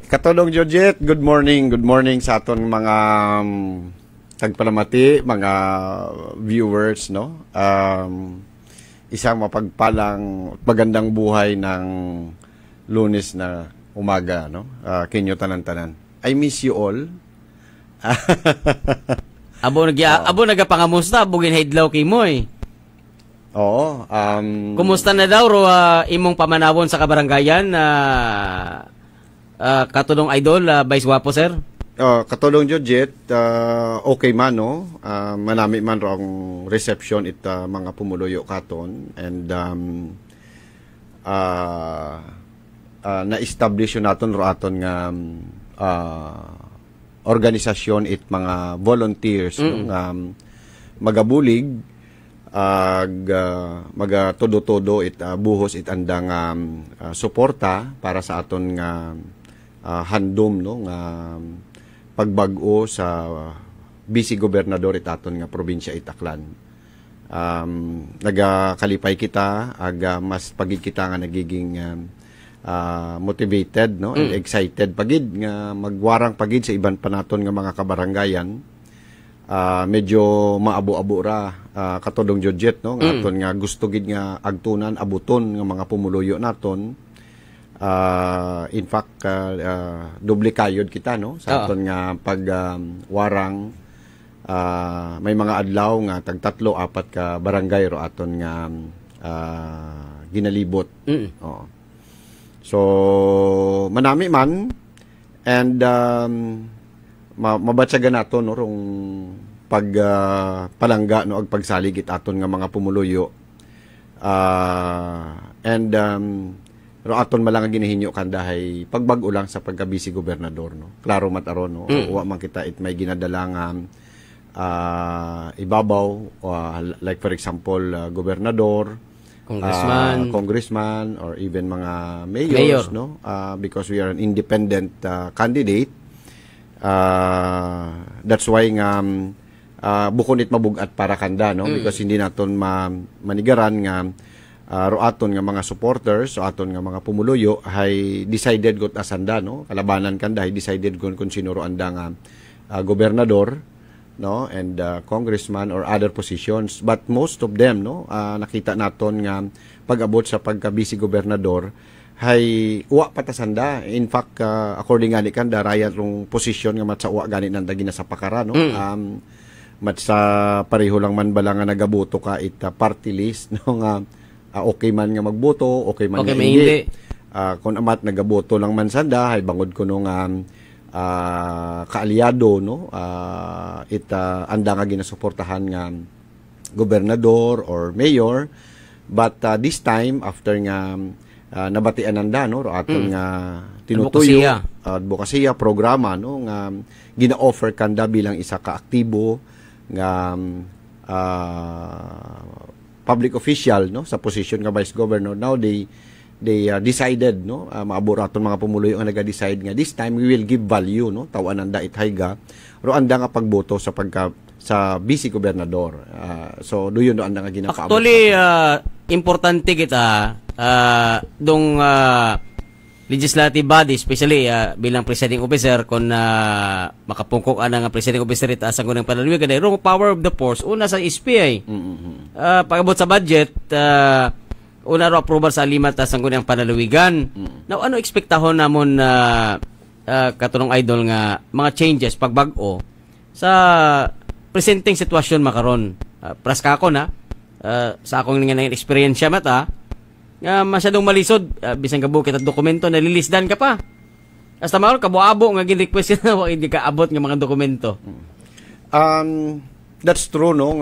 Katulong Jojit, good morning. Good morning sa aton mga tagpalamati, mga viewers, no? Isang mapagpalang magandang buhay ng Lunes na umaga, no? Kinyo tanan-tanan. I miss you all. Abo nagapangamusta, bugin hidlaw kay mo eh. Oo. Kumusta na daw ro imong pamanawon sa kabarangayan na katulong idol, Vice Wapo, sir? Katulong Jojit, okay man, no? Manami man rong reception it mga pumuluyo katon. And na-establish yun naton ro aton nga organisasyon it mga volunteers, no? Magabulig, magatodo-todo it buhos it andang suporta para sa aton nga handom, no, nga pagbag-o sa vice gobernador it aton nga probinsya Itaklan. Nagakalipay kita mas pagid kita nga nagiging motivated, no, and excited pagid nga magwarang pagid sa iban pa naton nga mga kabarangayan. Medyo maabo-abo ra katulong Jojit, no, nga aton nga gusto gid nga agtunan abuton nga mga pumuluyo naton. In fact, doble kayod kita, no, sa aton nga pagwarang may mga adlaw nga tagtatlo apat ka barangay ro aton nga ginalibot. So manami man, and mabatsagan nato, no, rong palangga, no, ag pagsaligit aton nga mga pumuluyo, and ro aton malang ginahinyo kandahay pagbag-o lang sa pagka-vice gobernador, no. Klaro mataron, no. Wa man kita it may ginadala nga ibabaw, like for example gobernador, congressman, or even mga mayors, no, because we are an independent candidate. That's why nga bukonit mabugat para kanda, no, because hindi naton manigaran nga roaton nga mga supporters, so aton nga mga pumuluyo hay decided got asanda, no, kalabanan kanda hay decided kung sino ro anda nga gobernador, no, and congressman or other positions, but most of them, no, nakita naton nga pag-abot sa pagka-vice gobernador hay uwa patasanda. In fact, according gani kanda rayat rong posisyon nga matsawa gani nanda gina sa pakara, no. Matsa pareho lang man bala nga nagaboto ka it party list, no, nga okay man nga magboto, okay man nga hindi. Kung amat nagaboto lang man sanda hay bangod ko nung kaalyado, no, anda nga ginasuportahan nga gobernador or mayor, but this time after nga nabatian anda, no, aton nga tinutuyo advokasya programa, no, nga gina-offer kanda bilang isa ka aktibo nga public official, no, sa position nga vice governor. Now they decided, no, maaburaton mga pumuluyo nga naga-decide nga this time we will give value, no, tawan anda itayga ro anda nga pagboto sa vice gobernador. So do yun no anda nga ginapaabot. Actually importante kita dong legislative body, especially bilang presiding officer, kung makapungkok nga presiding officer ita sa gunang panalawig kada rong power of the force una sa SPA. Pag-abot sa budget, una ro approval sa lima ta sa gunang panalawigan. Now ano ekspektahon namon katulong idol nga mga changes pagbag-o sa presenting sitwasyon makaron? Praska ako na sa akong nga experience mata masyadong malisod, bisan ka bukit at dokumento nalilisdan ka pa. Hasta maol kabo-abo nga gin-request na hindi ka abot nga mga dokumento. That's true, no.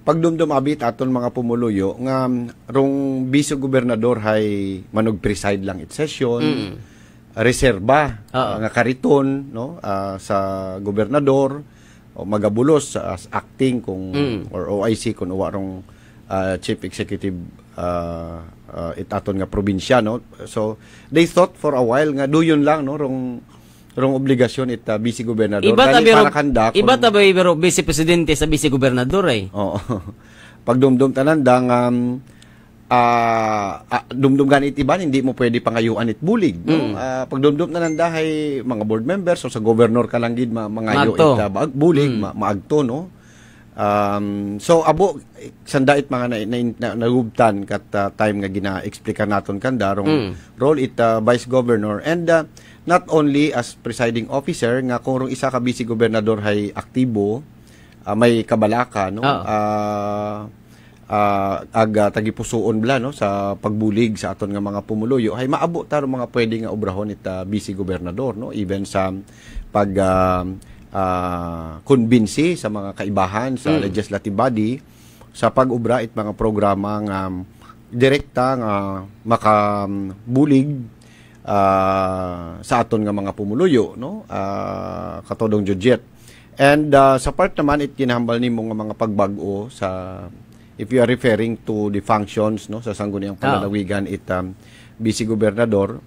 Pagdumdum abit aton mga pumuluyo nga rong vice gobernador hay manog preside lang it session, reserba nga kariton, no, sa gobernador o magabulos as acting kung or OIC kung uwarong chief executive itaton nga probinsya, no. So they thought for a while nga duyon lang, no, rong obligasyon it vice gobernador para kanda iba ta ba pero vice presidente sa vice gobernador ay. Oo. Pagdumdum tanan dang dumdum ganit iban, hindi mo pwede pangayuan it bulig. No? Pag dumdum na nandahay mga board members, o sa governor ka lang gid mangayo Maagto. it bulig, maagto, no? So abo sandait mga nagubtan kat time nga gina-explica naton kan darong role it vice governor, and not only as presiding officer nga kung isa ka vice gobernador hay aktibo, may kabalaka, no? Tagipusoon bla, no, sa pagbulig sa aton nga mga pumuluyo hay maabot taro mga pwede nga obrahon it vice gobernador, no, even sa pag kumbinsi sa mga kaibahan sa legislative body sa pag-ubra it mga programa nga direkta nga makabulig sa aton nga mga pumuluyo, no, katodong Judget. And sa part naman it kinahambal nimo nga mga pagbag-o sa, if you are referring to the functions, no, sa sangguniang panlalawigan it vice gobernador,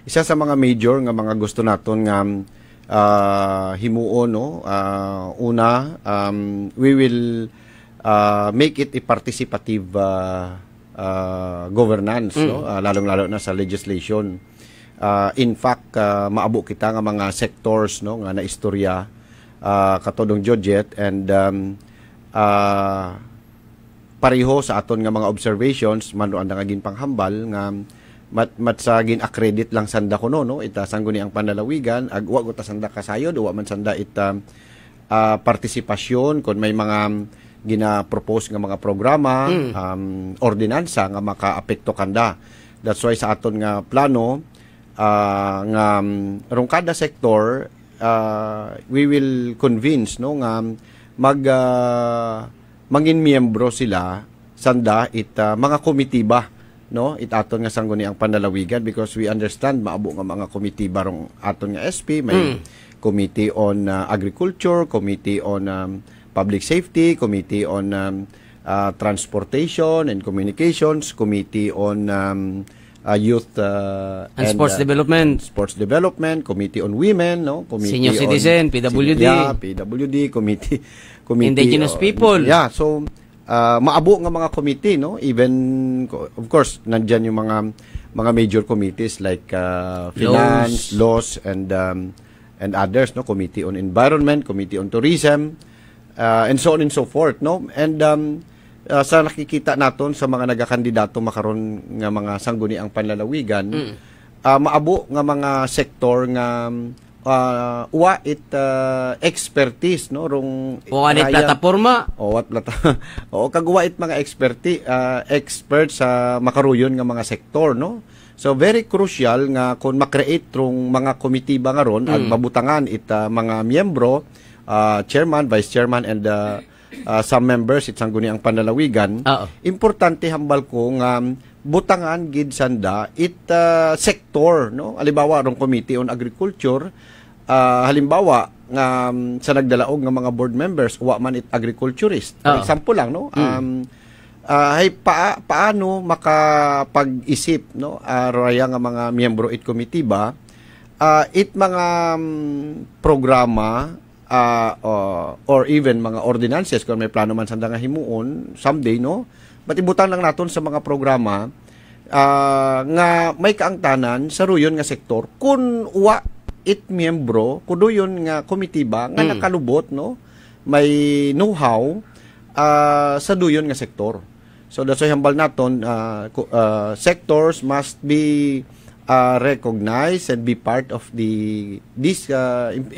isa sa mga major nga mga gusto naton nga himuon, no, una, we will make it a participative governance, no, lalong-lalo na sa legislation. In fact, maabo kita nga mga sectors, no, nga naistorya katodong Judget, and pareho sa aton nga mga observations manuan nga gin panghambal nga matsagin accredit lang sanda kuno, no, ita sangguni ang panlalawigan agwa ko ta sanda kasayod, wa man sanda ita partisipasyon kon may mga gina-propose nga mga programa, ordinansa nga makaapekto kanda. That's why sa aton nga plano nga rong kada sektor we will convince, no, nga mangin miyembro sila sanda it mga komitiba, no, it aton nga sangguni ang panlalawigan, because we understand maabo nga mga komitiba rong aton nga SP, may committee on agriculture, committee on public safety, committee on transportation and communications, committee on youth and sports development, committee on women, no, committee senior citizen, PWD, PWD, committee indigenous people. Yeah, so maabo nga mga committee, no, even of course nandiyan yung mga major committees like finance, laws and others, no, committee on environment, committee on tourism, and so on and so forth, no. And sa nakikita naton sa mga nagakandidato makaron nga mga sangguniang panlalawigan, maabo nga mga sektor nga wa it expertise, no, rong plataporma kagwa it mga experts sa makaruyon nga mga sektor, no. So very crucial nga kung makreate rong mga komitiba nga ron at mabutangan it mga miyembro, chairman, vice chairman, and some members it sangguni ang panlalawigan. Importante hambal ko nga butangan gid sanda it sector, no, halimbawa rong committee on agriculture, halimbawa nga sa nagdalaog nga mga board members wa man it agriculturist, for example lang, no, hay paano makapag-isip, no, raya nga mga miyembro it committee ba it mga programa or even mga ordinances kung may plano man sanda nga himuon someday, no, matibutan lang naton sa mga programa nga may kaangtanan sa ruyon nga sektor kun wa it miyembro kuduyon nga komitiba nga nakalubot, no, may know-how sa duyon nga sektor. So that's why hambal naton sectors must be recognize and be part of this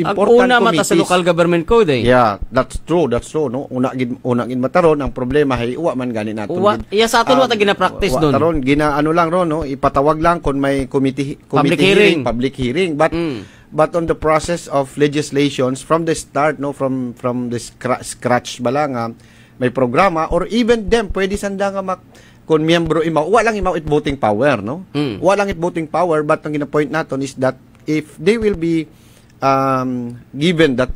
important committees. Mata sa local government code, eh. Yeah, that's true, no. Una gid mataron ang problema hay uwa man gani naton. Sa aton wa ta gina-practice doon. Taron ginaano lang ron, no, ipatawag lang kon may committee public hearing, but on the process of legislations from the start, no, from the scratch bala nga may programa, or even them pwede sanda nga kung miyembro imaw, walang imaw it voting power, no? Walang it voting power, but ang gina-point naton is that if they will be given that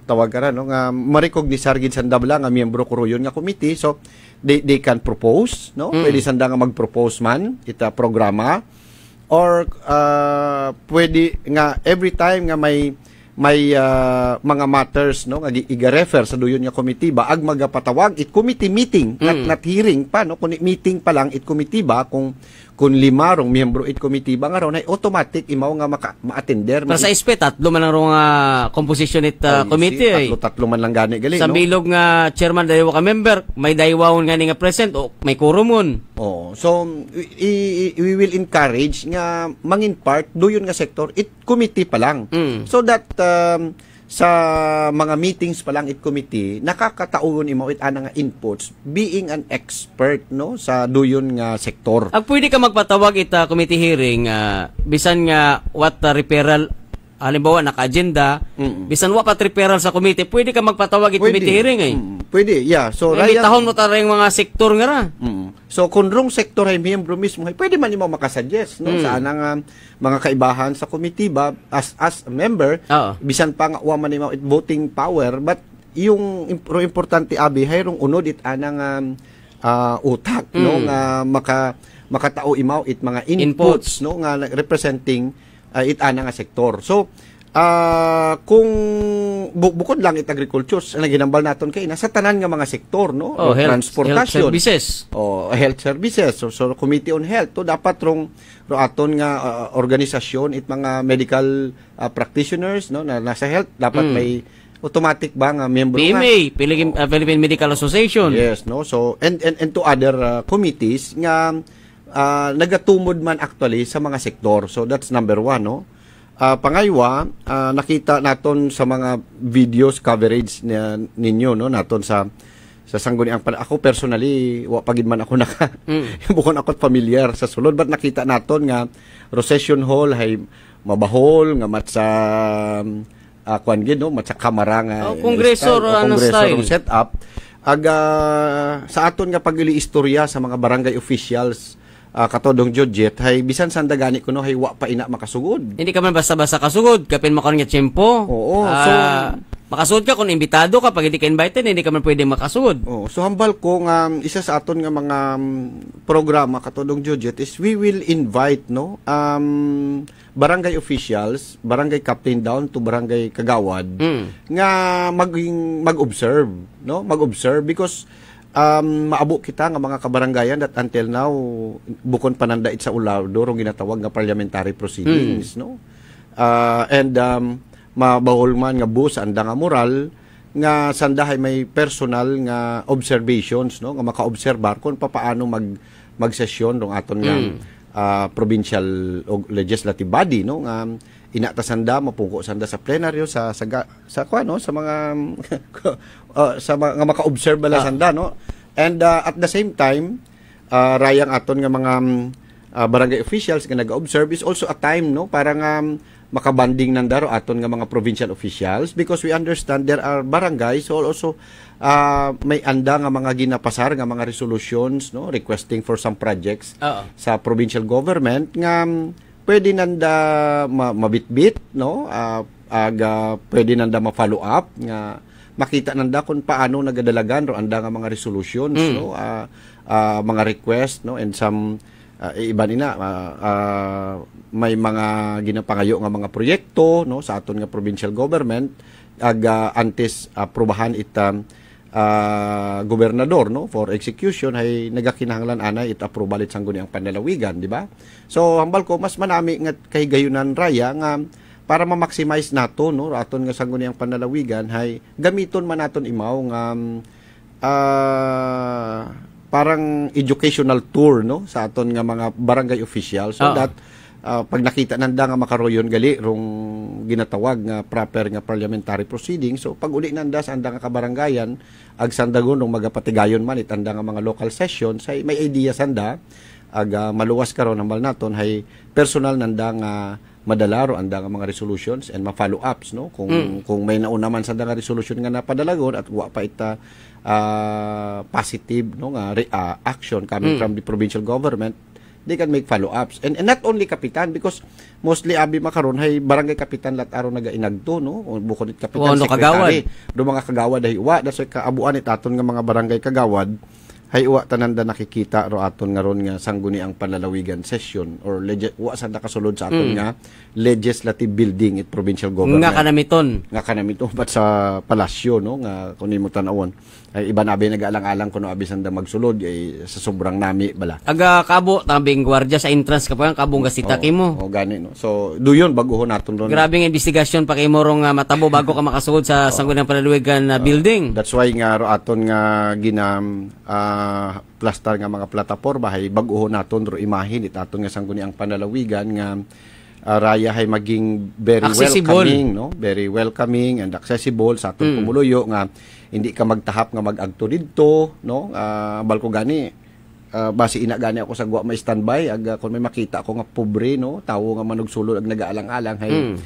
tawag ka no, nga ma-recognize gid sanda bala nga miyembro ko royon nga committee, so they can propose, no? Pwede sanda nga mag-propose man ita programa, or pwede nga every time nga may may mga matters no nga iga-refer sa duyon nga committee ba ag magapatawag it committee meeting not hearing pa no kun meeting pa lang it committee ba kung 5 rong miyembro it committee ba nga raw na automatic imaw nga ma-attender. Pero sa SP tatlo man lang rong composition it committee. Tatlo man lang gani gali sa no. Sa bilog nga chairman daywa ka member, may daywawon nga ni nga present o may quorum. Oh, so we will encourage nga mangin part duyon nga sector it committee pa lang. So that sa mga meetings pa lang it committee nakakataon imo it ana nga inputs being an expert no sa duyon nga sektor. Ag pwede ka magpatawag it committee hearing bisan nga what referral halimbawa naka-agenda bisan wa pat referral sa committee pwede ka magpatawag it committee hearing Pwede, yeah. So tahon mo ta yung mga sektor nga ra. So kung rong sektor ay miyembro mismo, pwede man imo makasuggest no sa anang mga kaibahan sa committee ba as a member, bisan pa nga wa man imo it voting power, but yung importante abi hayrong unod it anang utak no nga makatao imaw it mga inputs no nga representing it anang sektor. So kung bukod lang it agriculture ang ginambal naton kay nasa tanan nga mga sektor no transportation, health services so committee on health to dapat rong aton nga organisasyon it mga medical practitioners no na nasa health dapat may automatic ba nga member PMA Philippine Medical Association. Yes no so and to other committees nga nagatumod man actually sa mga sektor. So that's number 1 no. Pangaywa, nakita naton sa mga videos coverage ninyo no naton sa sangguniang ako personally wa pagid man ako naka bukon ako familiar sa sulod but nakita naton nga Recession Hall hay mabahol nga mat sa kuan gid no mat sa kamera nga kongreso style setup sa aton nga pagili istorya sa mga barangay officials katodong Judget hay bisan sandagani kuno hay wa pa ina makasugod. Hindi ka man basta-basta kasugod kapin mo karon nga tiyempo. Oo, so makasugod ka kung imbitado ka pag hindi ka invited hindi ka man pwede makasugod. Oo, so hambal ko nga isa sa aton nga mga programa katodong Judget is we will invite no barangay officials, barangay captain down to barangay kagawad nga mag-observe no, mag-observe because maabo kita nga mga kabaranggayan that until now bukon panandait sa ulaw dorong ginatawag nga parliamentary proceedings no and mabawol man nga bus anda nga moral nga sandahay may personal nga observations no nga maka-obserbar kung paano magsesyon dong aton nga provincial o legislative body no nga inatasanda mapungko sanda sa plenaryo sa kuno sa mga sa mga maka-observe bala sanda no and at the same time rayang aton nga mga barangay officials nga naga-observe is also a time no para nga makabanding nandaro aton nga mga provincial officials because we understand there are barangays so also may anda nga mga ginapasar nga mga resolutions no requesting for some projects sa provincial government nga pwede nanda mabitbit no pwede nanda ma-follow up nga makita nanda kung paano nagadalagan ro anda nga mga resolutions no mga request no and some iba nina may mga ginapangayo nga mga proyekto no sa aton nga provincial government antes aprobahan gobernador no for execution ay nagakinahanglan ana it approval it sangguniang panlalawigan di ba so hambal ko mas manami nga kahigayunan raya nga para ma-maximize nato no aton nga sangguniang panlalawigan hay gamiton man naton imaw nga parang educational tour no sa aton nga mga barangay officials so that pag nakita nanda nga makaroyon gali rong ginatawag nga proper nga parliamentary proceeding so pag uli nanda sa anda nga kabarangayan ag sandagon rong magapatigayon man itanda nga mga local sessions ay may idea sanda ag maluwas karon hambal naton hay personal nanda nga madala ro anda nga mga resolutions and ma-follow ups no kung may nauna man sanda nga resolution nga napadalagon at wa pa ita positive no nga action coming from the provincial government they can make follow-ups. And not only kapitan because mostly abi makaron hay barangay kapitan lat araw nagainagto no bukod it kapitan secretary do mga kagawad ay wa that's why kaabuan it aton nga mga barangay kagawad hay uwa tanan da nakikita ro aton nga ron nga sangguniang panlalawigan session or wa sa nakasulod sa aton nga legislative building at provincial government. Nga kanamiton bat sa palasyo no nga kunin mo tan-awon. Ay iba nabi nag-alang-alang kuno abisan da magsulod ay sa sobrang nami bala. Aga kabo tambing gwardiya sa entrance ka pa kabong gasita kimo. O gani no. So duyon baguhon naton ron. Grabe nga investigasyon pa kay mo rong matabo bago ka makasugod sa sangguniang panlalawigan building. That's why nga ro aton nga plastar nga mga plataporma hay bag-o naton ro imahin it aton nga sangguniang panlalawigan nga raya hay maging very accessible. Welcoming no, very welcoming and accessible sa aton pumuluyo nga hindi ka magtahap nga mag-agto didto no, balko gani basi ina gani ako sa guwa may standby kung may makita ako nga pobre no, tawo nga manugsulod ag nagaalang-alang hay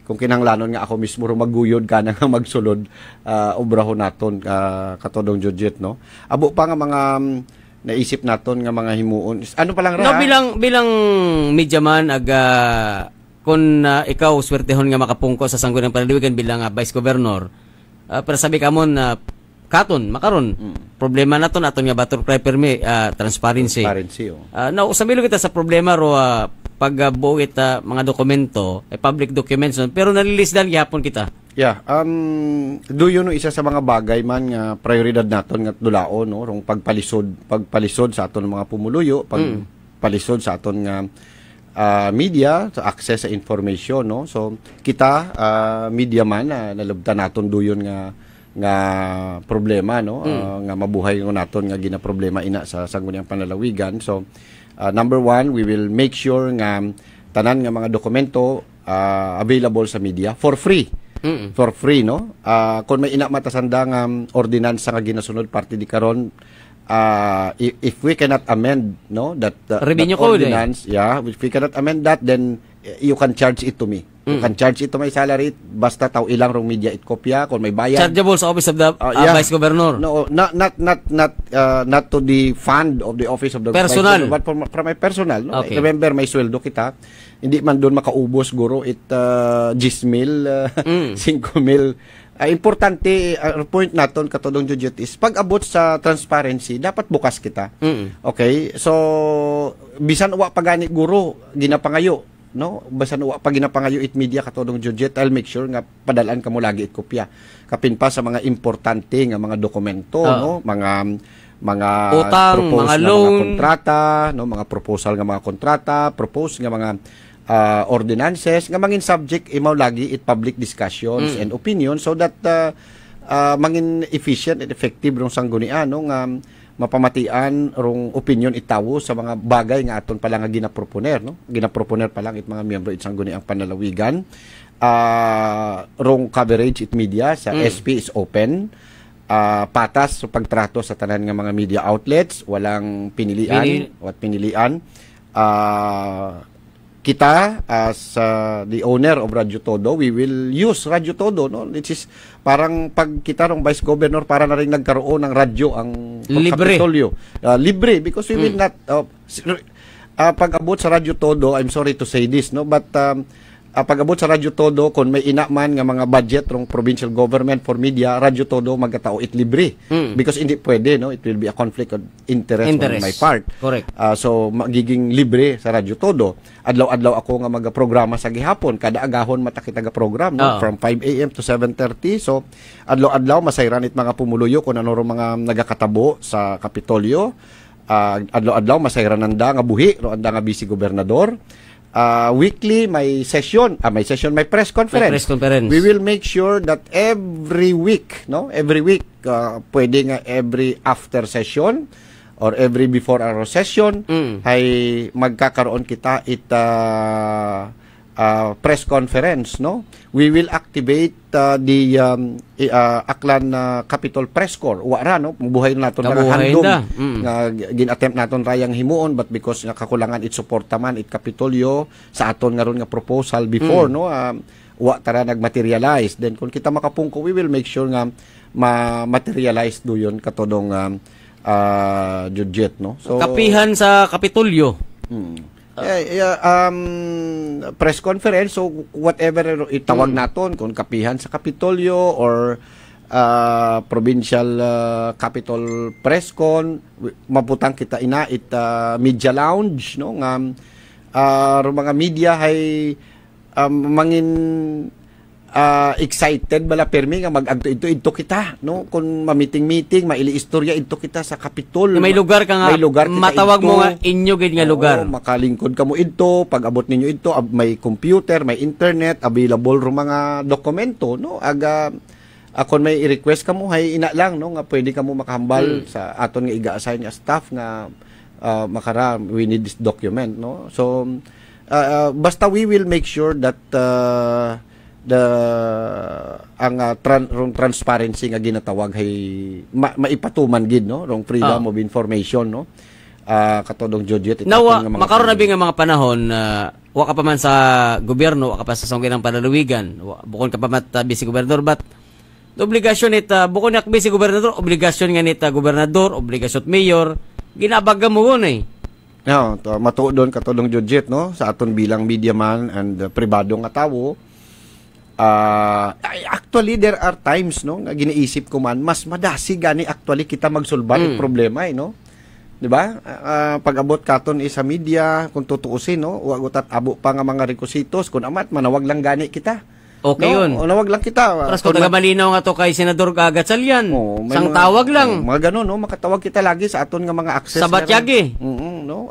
kung kinahanglanon nga ako mismo ro magguyod kana nga magsulod obrahon naton katodong Judget no. Abo pa nga mga naisip naton nga mga himuon. Ano pa lang ra? No, bilang media man kung ikaw swertehon nga makapungko sa sangguniang panlalawigan bilang Vice Governor, pero sabi ka mo na makaron problema naton aton nga bator permi transparency. Now sabi kita sa problema ro pagbuit mga dokumento public documents pero nalilisdan gyapon kita. Yeah, do you know isa sa mga bagay man nga prioridad naton nga dulaon no, rong pagpalisod sa aton mga pumuluyo, pagpalisod sa aton nga media, sa access sa information no. So kita media man nalabtan naton duyon nga problema no, nga mabuhay ngo naton nga gina problema ina sa sangguniang panlalawigan. So number one, we will make sure nga tanan nga mga dokumento available sa media for free. For free no. Kung may ina matasanda nga ordinansa nga ginasunod parte di karon if we cannot amend no that ordinance, if we cannot amend that, then you can charge it to me. You can charge it to my salary basta taw ilang rong media it kopya kung may bayad. Chargeable sa office of the Vice Governor. No, not to the fund of the office of the personal. Vice Governor, but from my personal. No? Okay. Remember, may sweldo kita. Hindi man doon makaubos guro it 10,000, 5,000. Importante point naton katodong Judget is pag abot sa transparency dapat bukas kita. Okay? So bisan wa pagani guro ginapangayo no, basan wa pag ginapangayo it media katodong Judget, I'll make sure nga padalan kamo lagi it kopya kapin pa sa mga importante nga mga dokumento no, mga utang, mga loan, mga kontrata no, mga proposal nga mga kontrata, propose nga mga ordinances nga mangin subject imaw lagi it public discussions and opinions so that mangin efficient and effective rong sanggunian no, nga mapamatian rong opinion itawo sa mga bagay nga aton pala nga ginaproponer no, ginaproponer pa lang it mga miyembro it sangguniang panlalawigan. Rong coverage it media sa SP is open. Patas sa pagtrato sa tanan nga mga media outlets, walang pinilian. Kita as the owner of Radyo Todo, we will use Radyo Todo no, which is parang pag kita rong Vice Governor para na rin nagkaroon ng radyo ang Kapitolyo. Libre because we will not pag abot sa Radyo Todo, I'm sorry to say this no, but pag abot sa Radyo Todo kung may inaman nga mga budget rong provincial government for media, Radyo Todo magkatao it libre because hindi pwede no, it will be a conflict of interest on my part. Correct. So magiging libre sa Radyo Todo. Adlaw-adlaw ako nga magprograma sa gihapon, kada agahon matakitaga program no, from 5 AM to 7:30. So adlaw-adlaw masayran it mga pumuluyo kung ano mga nagakatabo sa Kapitolyo. Adlaw-adlaw masayran nanda nga buhi ro anda nga Vice Gobernador. Weekly may press conference. We will make sure that every week pwede nga every after session or every before our session ay magkakaroon kita press conference no. We will activate the Aklan Capitol Press Corps wara no, buhay naton nga handom nga gin-attempt naton rayang himuon but because nga kakulangan it suporta man it Kapitolyo sa aton nga ron nga proposal before no, wa tara nagmaterialize, then kung kita makapungko we will make sure nga ma-materialize do yun katodong Judget no. So kapihan sa Kapitolyo. Press conference, so whatever itawag naton kung kapihan sa Kapitolyo or provincial capital press con, maputang kita inait media lounge, no, nga mga media hay mangin excited bala permi nga mag-agto ito kita, no, kung mamiting-meeting maili istorya ito kita sa Kapitol, may lugar ka nga, may lugar kita matawag ito, mo nga inyo gid nga lugar. Makalingkod ka mo ito, pag abot ninyo ito, may computer, may internet, available ro mga dokumento, no, aga akon may i-request ka mo hay ina lang, no, nga pwede ka mo makahambal sa aton nga iga-assign nga staff nga makara we need this document, no. So basta we will make sure that transparency nga ginatawag hay maipatuman gid, no, rong freedom of information, no, katodong Judget nawa makaron na nga mga panahon wa ka pa man sa gobyerno, wa ka pa sa sangkay ng panalawigan, bukod ka pa mat bisi gobernador, but obligasyon nita bukod na bisi gobernador, obligasyon nga nita gobernador, obligasyon mayor, ginabaga mo gon no, matuodon katodong Judget, no, sa aton bilang media man and pribado nga tawo. Actually there are times, no, nga giniisip ko man mas madasi gani actually kita magsolba it problema, no, di ba? Pag abot katon sa media kung tutuusin, no, wagot at abo pa nga mga requisitos kun amat manawag lang gani kita. Okay, no, yun. Nawag lang kita. Paras kung nagamalinaw nga to kay Senador Gagatsalyan. Sang tawag lang. Mga ganun, no, makatawag kita lagi sa aton nga mga access. Sa Batyagi. No,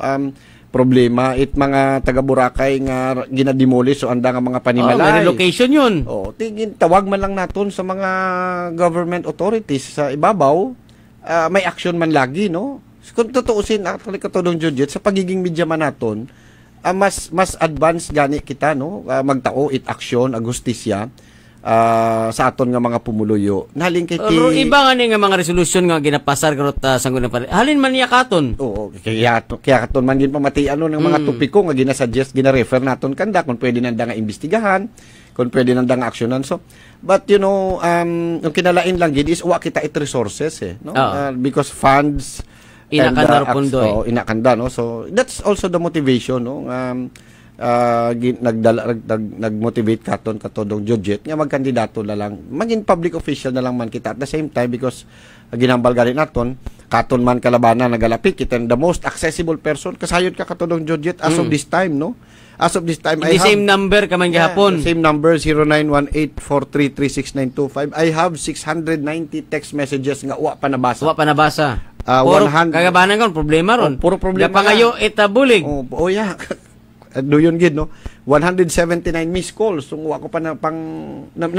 problema mga taga Boracay nga ginademolish so anda nga mga panimalay. May relocation yun. Tingin tawag man lang naton sa mga government authorities sa ibabaw, may action man lagi, no. Kung tutuusin actually katulong Judget sa pagiging media man naton, mas advanced gani kita, no, magtao it action agustisya sa aton nga mga pumuluyo. Naling kay iba nga ni nga mga resolution nga ginapasar karot sanggon pa. Halin man niya katon. Oo, kaya katon man gin pamatian ng mga topiko nga ginasuggest, gina-refer naton kanda kung pwede nanda nga imbestigahan, kung pwede nanda nga aksyonan. So, but you know, yung kinalain lang gid is wa kita it resources, no? Because funds inakanda ro pondo. Inakanda, no. So that's also the motivation, no. Nagmotivate katon katodong Judget nga magkandidato na lang maging public official na lang man kita at the same time, because ginambal gani naton katon man kalabanan nagalapit kita the most accessible person kasayod ka katodong Judget as of this time, no. As of this time, I have same number ka man gihapon. Same number 091843369925. I have 690 text messages nga wa pa nabasa. Wa pa nabasa. Puro kagabanan kon problema ron. Puro problema. Pangayo itabulig. Yeah. Do yun gid, no. 179 missed calls. So wa ko pa na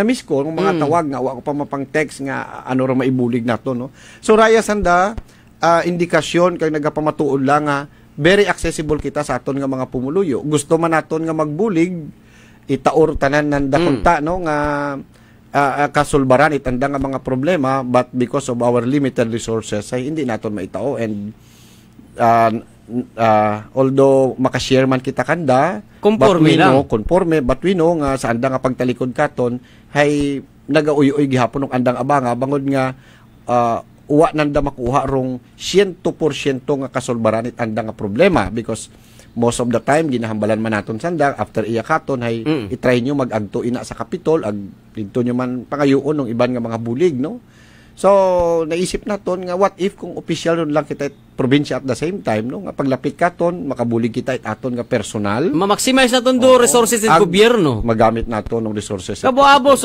miss call ng mga tawag nga wa ko pa mapang text nga ano ra maibulig nato, no. So raya sanda indikasyon kay nagapamatuod lang nga very accessible kita sa aton nga mga pumuluyo. Gusto man naton nga magbulig itaor tanan nanda kunta, no, nga kasulbaran itanda nga mga problema, but because of our limited resources ay hindi naton maitao. And although makashare man kita kanda conforme lang, conforme, but we know nga sa anda nga pagtalikod katon hay nagauyoy gihapon ng andang abanga bangod nga uwa nanda makuha rong 100% nga kasulbaran it anda nga problema, because most of the time ginahambalan man naton sanda after iya katon hay i-try nyo mag-agto ina sa Kapitol ag dito nyo man pangayoon ng iban nga mga bulig, no. So naisip naton nga what if kung official lang kita probinsya at the same time, no, nga paglapit katon makabulig kita it aton nga personal, ma-maximize naton do resources ng gobyerno, magamit naton ng resources kabo-abo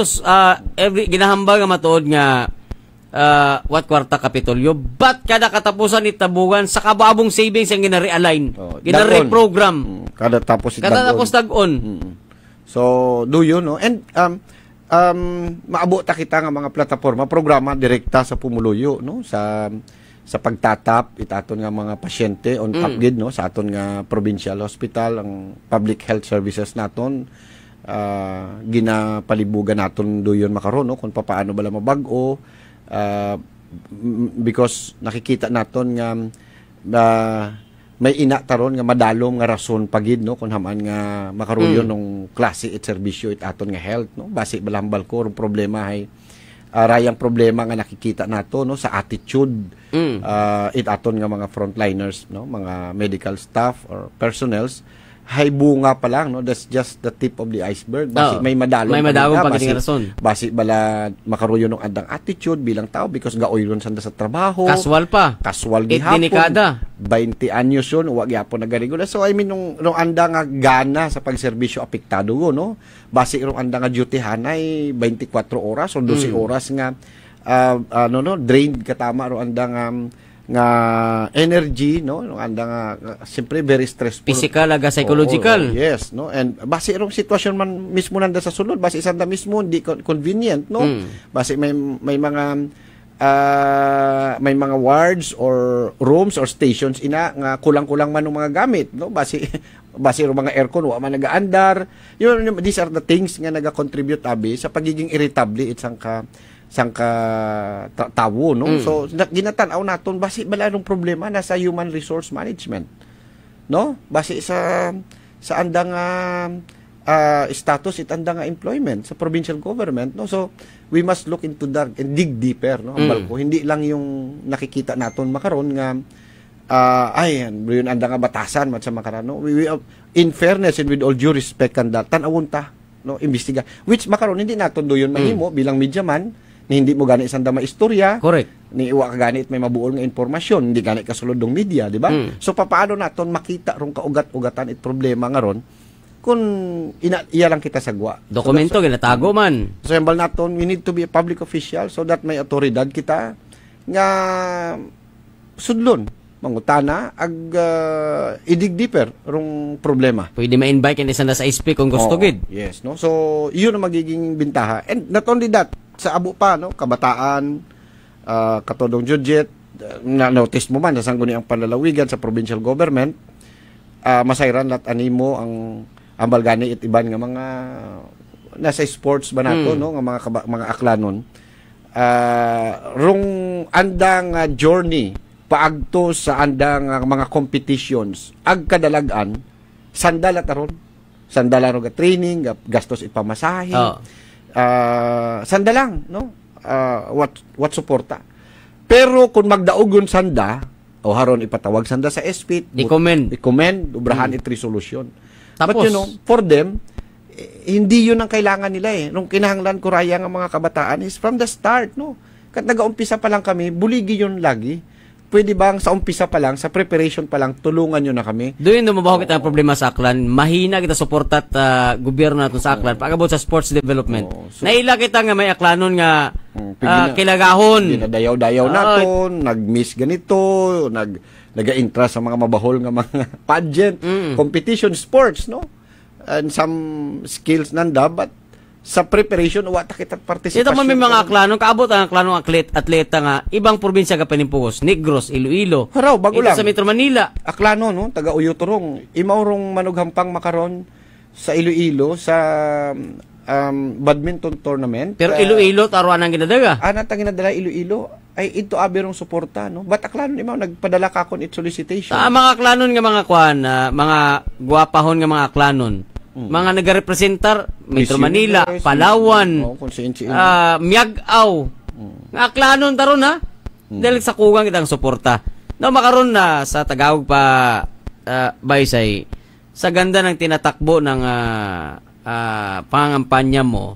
every ginahambal nga matuod nga what kwarta Kapitolyo, but kada katapusan itabugan sa kababong savings ang gina-realign, gina-reprogram kada tapos dag-on. So do you know, and maabot ta kita nga mga plataporma programa direkta sa pumuluyo, no, sa pagtatap itaton nga mga pasyente on top gid, no, sa aton nga provincial hospital, ang public health services naton ginapalibugan naton do yun makaron, no, kung paano bala mabag-o. Because nakikita naton nga may ina taron nga madalom nga rason pagid, no, kun haman nga makaruyon nung klase it serbisyo it aton nga health, no, basi balambal ko rong problema hay rayang problema nga nakikita nato, no, sa attitude it aton nga mga frontliners, no, mga medical staff or personnels hay bunga pa lang, no? That's just the tip of the iceberg. Basi Oo. may madalon May pa madalon nila, pa kining rason. Basi bala makaroon ng andang attitude bilang tao because gaoy ron sanda sa trabaho. Casual pa. Casual 8 gihapon. denikada. 20 anyos yun, wag yapon nagaregula. So, I mean, nung anda nga gana sa pagserbisyo apektado go, no? Basi rong anda nga duty hanay 24 oras o 12 oras nga drained katama ro anda nga energy, no? Nung anda nga siyempre very stressful. Physical aga psychological. Yes, no? And base rong sitwasyon man mismo nanda sa sulod, base isanda mismo hindi convenient, no? Base may mga wards or rooms or stations ina nga kulang-kulang man ng mga gamit, no? Base ro mga aircon wa man nagaandar. These are the things nga naga-contribute abi sa pagiging irritable itsang tawo, no? So ginatan-aw naton base bala ng problema nasa human resource management, no? Base sa andang status itanda nga employment sa provincial government, no? So we must look into that and dig deeper, no? Ambal ko hindi lang yung nakikita naton makaron nga yun anda nga batasan mat sa makaron, no? We in fairness and with all due respect kanda tan-awon ta, no? Imbestiga which makaron hindi naton do yun mahimo bilang media man ni hindi mo gani isang dama istorya. Correct. Ni iwa ka ganit may mabuol nga impormasyon, hindi gani kasulod ng media, di ba? So papaano naton makita rong kaugat-ugatan it problema nga ron kung iya lang kita sagwa. Dokumento ginatago man. So embal naton we need to be a public official so that may otoridad kita nga sudlon mangutana ag idig deeper rong problema. Pwede ma-invite kan isang sa SP kung gusto gid. Yes, no. So iyon ang magiging bintaha. And not only that, sa abo pa, no, kabataan, katodong Judget, na-notice mo man, nasang guni ang panlalawigan sa provincial government, masayran lat animo ang ambalgani it iban nga mga nasa sports ba nato, no, nga mga aklanon. Rong andang journey paagto sa andang mga competitions, ag kadalagan, sandala taron. Sandala ro ga training, gastos ipamasahe. Sanda lang, no? What suporta. Pero kung magdaogon sanda, o haron ipatawag sanda sa SP, i-commend, ubrahan it resolution. Tapos, but for them, hindi yun ang kailangan nila eh. Nung kinahanglan ko raya ng mga kabataan is from the start, no? Kat nag-aumpisa pa lang kami, buligi yun lagi. Pwede bang sa umpisa pa lang, sa preparation pa lang, tulungan nyo na kami? Doon yung mabaho kita ang problema sa Aklan. Mahina kita suportat gobyerno natin sa Aklan. Pagabot sa sports development. Naila kita nga may Aklanon nga kilagahon. Ginadayaw-dayaw naton, nag-miss ganito, nag-intra sa mga mabahol nga mga pageant, competition, sports, no? And some skills nanda, but sa preparation, wata kita participation. Ito man may mga Aklanon, kaabot ang Aklanong atleta nga, ibang probinsya ka panimpugos, Negros, Iloilo. Haraw, bago ito lang. Sa Metro Manila. Aklano, no? Taga Uyotorong. Imaw manughampang makaron sa Iloilo, sa badminton tournament. Pero Iloilo, taruan ang ginadaga. Natang ginadala Iloilo, ay ito abirong suporta, no? Ba't Aklanon, imaw, nagpadala ka kon it solicitation. Mga Aklanon nga mga kwan, mga guwapahon nga mga Aklanon. Mga nagarepresentar Metro Manila, Palawan, Miagaw. Nga Aklanon taron ha. Dahil sa kugang kitang suporta. No makaron na sa Tagaog pa Baysay sa ganda ng tinatakbo ng pangampanya mo.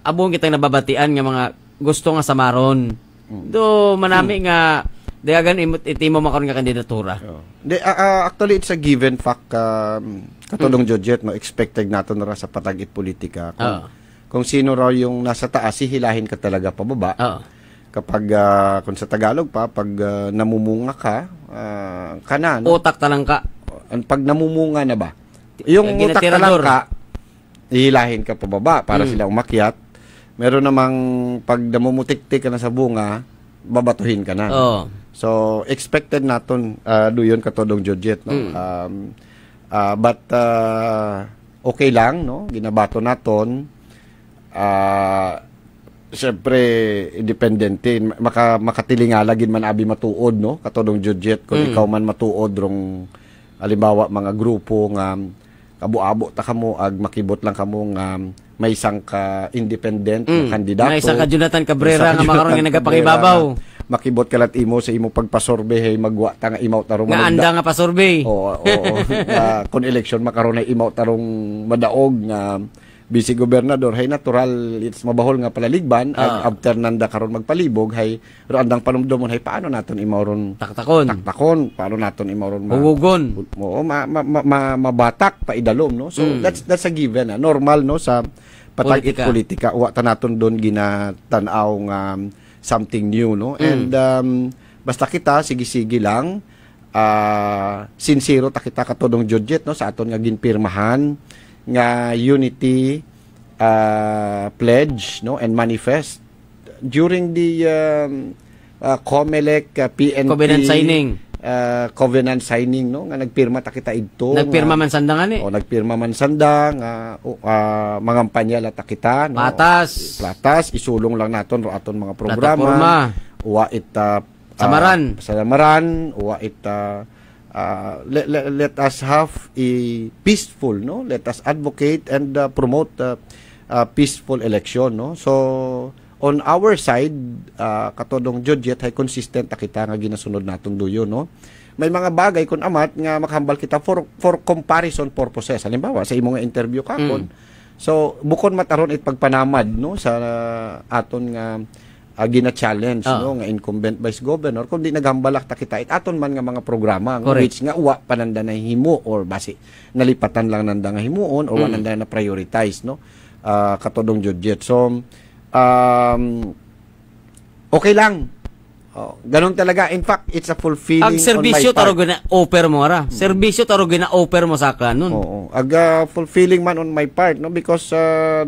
Abong kitang nababatian nga mga gusto nga samaron. Do manami nga dagan itimo makaron nga kandidatura. Actually it's a given fact katulong Judget, no, expected nato na sa patagit politika. Kung sino raw yung nasa taas, hihilahin ka talaga pababa. Kapag, kung sa Tagalog pa, pag namumunga ka, kanan. Utak talang ka. Pag namumunga na ba? Yung utak talang ka, hihilahin ka pababa para sila umakyat. Meron namang pag namumutik-tik ka na sa bunga, babatuhin ka na. So, expected naton doon katulong Judget, no? But okay lang, no? Ginabato naton. Siyempre independente makatilingalagin man abi matuod, no? Katulong Judget kung ikaw man matuod rong halimbawa mga grupo nga kabuabo ta kamo ag makibot lang kamo nga may isang ka independent na kandidato. May isang ka Jonathan Cabrera nga makaron nga nagapangibabaw. makibot kalat imo sa imo pagpasorbe hay magwa ta nga imaw tarong Nga anda nga pasurvey. Oo, kung election makaroon ay imaw tarong madaog nga bisi gobernador hay natural it's mabahol nga palaligban after nanda karon magpalibog hay ro andang panumdomon hay paano naton imaw taktakon paano naton imaw ron hugugon oo mabatak pa idalom no so that's a given normal no sa patagit politika wa ta naton don ginatanaw nga something new no and basta kita sige lang sincero ta kita katudong judget no sa aton nga ginpirmahan nga unity pledge no and manifest during the COMELEC PNP covenant signing no nga nagpirma ta kita idto nagpirma man sandang nagpirma man sandang mangampanya la ta kita no platas isulong lang naton ro aton mga programa wa ita samaran wa ita let us have a peaceful no let us advocate and promote peaceful election no so on our side katodong judget hay consistent ta kita nga ginasunod naton duyo no may mga bagay kun amat nga makahambal kita for comparison purposes halimbawa sa imong interview kakon so bukod mataron it pagpanamad no sa aton nga gina-challenge no nga incumbent vice governor kundi naghambalak ta kita aton man nga mga programa which nga uwa pananda na himo or basi nalipatan lang nanda nga himuon or nanda na prioritize no katodong judget so okay lang ganun talaga in fact it's a fulfilling ag serbisyo taro gina-offer mo ara serbisyo taro gina-offer mo sa kanon ag fulfilling man on my part no because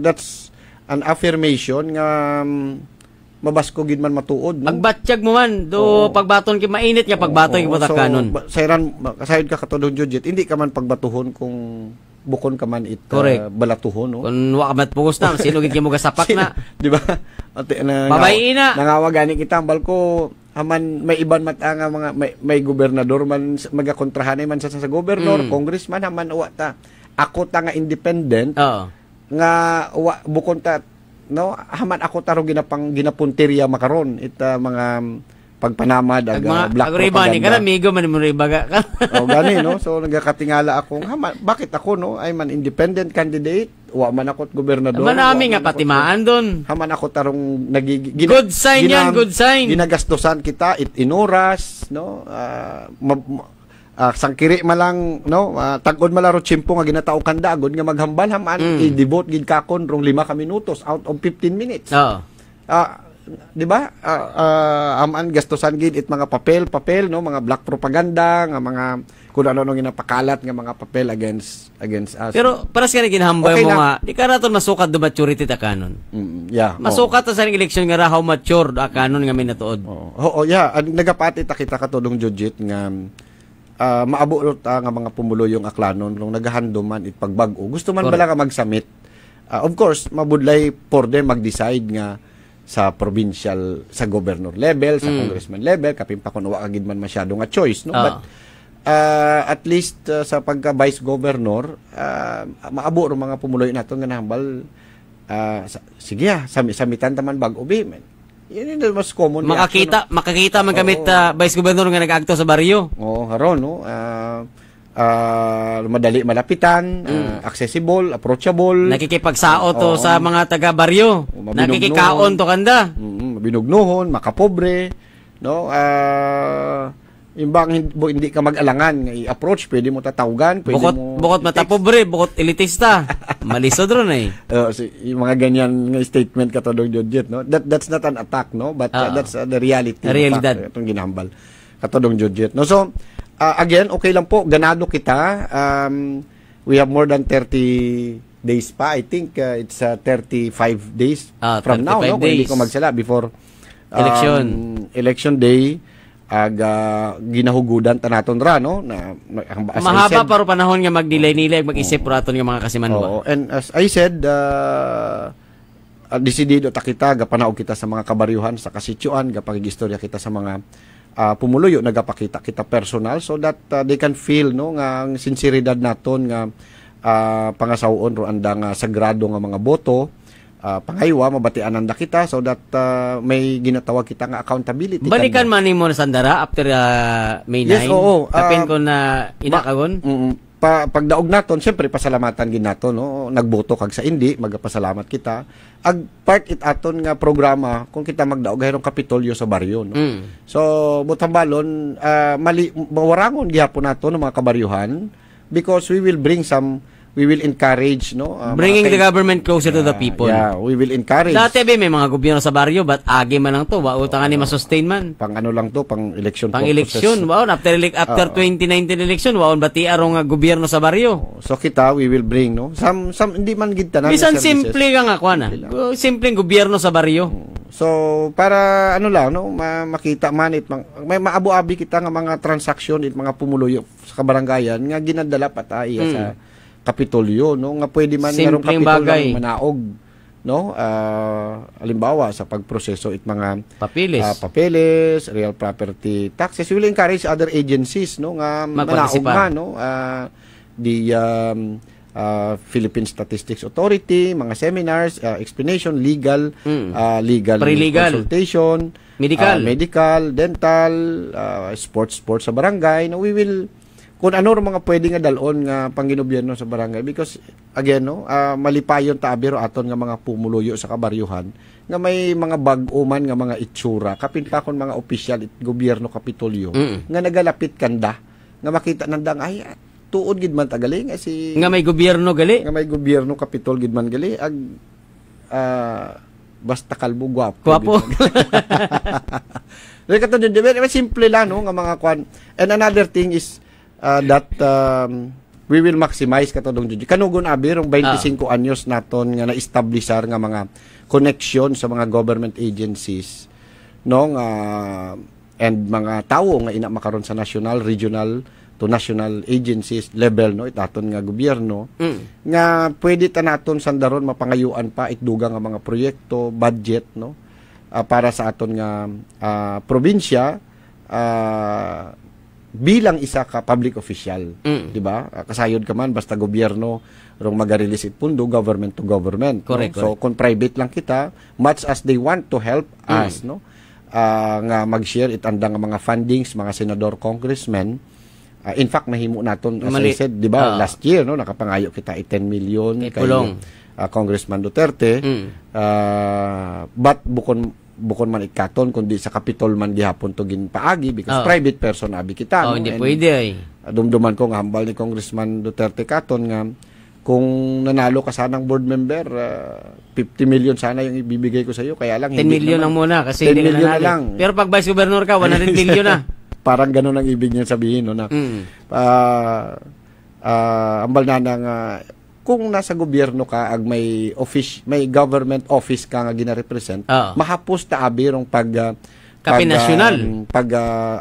that's an affirmation nga mabasko gid man matuod no pagbatsyag mo man pagbaton kay mainit nga pagbaton kay buta kanon sayran kasayod ka katudong judget hindi ka man pagbatuhon kung bukon ka man balatuhon no kun wa ka mat pugos na sino gid mo gasapak na di ba babay ina nangawagani kita ambal ko haman may iban mata nga mga may gobernador man magakontrahan man sa gobernador congressman haman wa ta ako ta nga independent nga bukon ta no haman ako taro ginapunteriya makaron ita mga pagpanamad black propaganda kana migo man mo ribaga ka gani no so nagakatingala ako haman bakit ako no ay man independent candidate wa man ako gobernador manami nga patimaan don haman ako tarong good sign good sign ginagastosan kita inoras no sangkiri malang no tagod malaro tiyempo nga ginatao kanda agod nga maghambal haman i-devote gid kakon rong 5 ka minutos out of 15 minutes di ba haman gastosan gid it mga papel no mga black propaganda nga mga kun ano ginapakalat nga mga papel against us pero para sa ginahambay mo nga di ka raton masukat do maturity ta kanon masukat ta sa election nga how mature da kanon nga minatuod nagapati ta kita katulong judget nga maabot nga mga pumuluyong aklanon nung nagahando man it pagbag-o gusto man bala ka mag-submit of course mabudlay for them mag-decide nga sa provincial sa governor level sa congressman level kapin pa kun wa agid man masyado nga choice no but at least sa pagka vice governor maabo ro mga pumuloy nato nga nahambal sige samitan taman bag-o man yun yung mas common makakita man gamit vice governor nga nag-agto sa baryo haron no madali malapitan accessible approachable nakikipagsao to sa mga taga baryo nakikikaon to kanda binugnuhon makapobre no imbang hindi ka mag-alangan nga i-approach pwede mo tatawgan bukot matapobre bukot elitista malisod ron yung mga ganyan nga statement katodong judget no that's not an attack no but that's the reality itong ginahambal katodong judget no so again okay lang po ganado kita we have more than 30 days pa I think it's 35 days from now no kung hindi ko magsala before election day ginahugudan tanaton ra no na mahaba paro panahon nga magdelay-nilay mag-isip raton nga mga kasimanwa and as I said desidido ta kita gapanaog kita sa mga kabaryuhan sa kasityuan gapagigistorya kita sa mga pumuluyo nagapakita kita personal so that they can feel no nga ang sinseridad naton nga pangasawon ro andang sagrado nga mga boto pangaywa mabatian nanda kita so that may ginatawag kita nga accountability. Balikan man nimo na sandara after May 9. Yes, oo. Tapin ko na inakagon. Pagdaog naton, syempre pasalamatan gid naton, no. Nagboto kag sa hindi, magpasalamat kita. Ag part it aton nga programa kung kita magdaog gayong kapitolyo sa baryo, no. So butambalon mawarangon gihapon naton ng mga kabaryuhan because we will encourage, no, bringing the government closer to the people. Yeah, we will encourage. Dati may mga gobyerno sa baryo, but agi man lang to, wa utangan ni ma-sustain man. Pang ano lang to, pang election pang election. Waon after 2019 election, waon bati arong nga gobyerno sa baryo. So kita we will bring, no, some hindi man gid tanan. Bisan simple ka nga kuana. Simpleng gobyerno sa baryo. So para ano lang, no, makita man may maabu-abi kita nga mga transaction it mga pumuluyo sa kabarangayan nga ginadala patay sa Kapitolyo, no, nga pwede man ngarong kapitolyo manaog, no, halimbawa sa pagproseso it mga papeles, real property taxes. We will encourage other agencies, no, nga manaog man, no, Philippine Statistics Authority, mga seminars, explanation, legal consultation, medical, dental, sports sa barangay. No, we will kung ano mga pwede nga dalon nga pangginobierno sa barangay because again, no, malipayon ta abiro aton nga mga pumuluyo sa kabaryuhan nga may mga bag-uman nga mga itsura kapin pa kon mga opisyal it gobyerno kapitolyo nga nagalapit kanda nga makita nandang ay tuod gid man tagali nga si nga may gobyerno gali nga may gobyerno kapitol gid man gali ag basta kalbo gwapo. Kato din simple lang, no, nga mga kwan. And another thing is that we will maximize katodong judge. Kanugon abirong 25 anyos naton nga na-establishar nga mga connection sa mga government agencies, no, and mga tawo nga ina makaron sa national, regional to national agencies level, no, itaton nga gobyerno nga pwede ta naton sandaron mapangayuan pa itduga nga mga proyekto, budget, no, para sa aton nga probinsya bilang isa ka public official, di ba? Kasayod ka man basta gobyerno rong maga-release it pundo government to government. Correct, no? So kung private lang kita, much as they want to help us, no, nga mag-share it andang mga fundings, mga senador, congressmen. In fact, mahimo naton as I said, di ba? Last year, no, nakapangayo kita 10 million kay Congressman Duterte. But bukon man ikaton kundi sa Capitol man gihapon to ginpaagi because private person abi kita, no? Hindi pwede ay. Dumduman ko nga hambal ni Congressman Duterte katon nga kung nanalo ka sanang board member 50 million sana yung ibibigay ko sa iyo kaya lang 10 million lang muna kasi hindi na lang. Pero pag vice governor ka 100 million na. Parang gano'n ang ibig niya sabihin, no, na ambal na ng kung nasa gobyerno ka ag may government office ka nga gina-represent, mahapos ta abirong pag national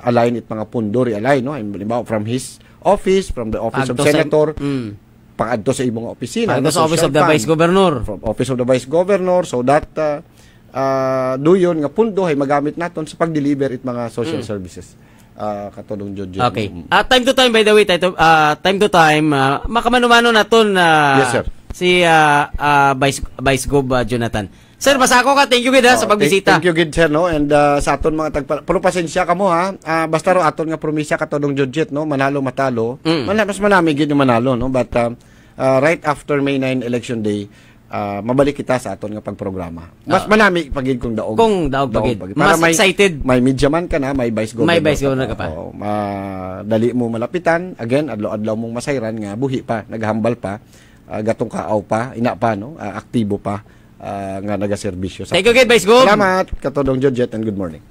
align it mga pundo re-align, no, halimbawa from his office, from the office of senator, pag-adto sa ibong opisina, pag-adto sa office of the vice governor, from office of the vice governor, so that duyon nga pundo ay magamit naton sa pag-deliver it mga social services. Katulong Jojo. Okay. Time to time, by the way, time to time, makamano-mano naton yes, sir. Si Vice Gov Jonathan. Sir, masako ka. Thank you gid sa pagbisita. Thank you gid, sir, no. And sa aton mga pero pasensya ka mo, ha. Basta ro aton nga promisya katulong Jojet, no, manalo matalo. Mas manami gid yung manalo, no. But right after May 9 election day, mabalik kita sa aton nga pagprograma. Mas manami pagid kung daog. Kung daog pagid. Mas excited. May media man ka na, may vice governor. May vice governor ka pa. Dali mo malapitan, again adlaw-adlaw mong masayran nga buhi pa, naghambal pa, gatong kaaw pa, ina pa, no, aktibo pa nga nagaserbisyo sa. Thank you, Vice Gov. Salamat katodong Jojet and good morning.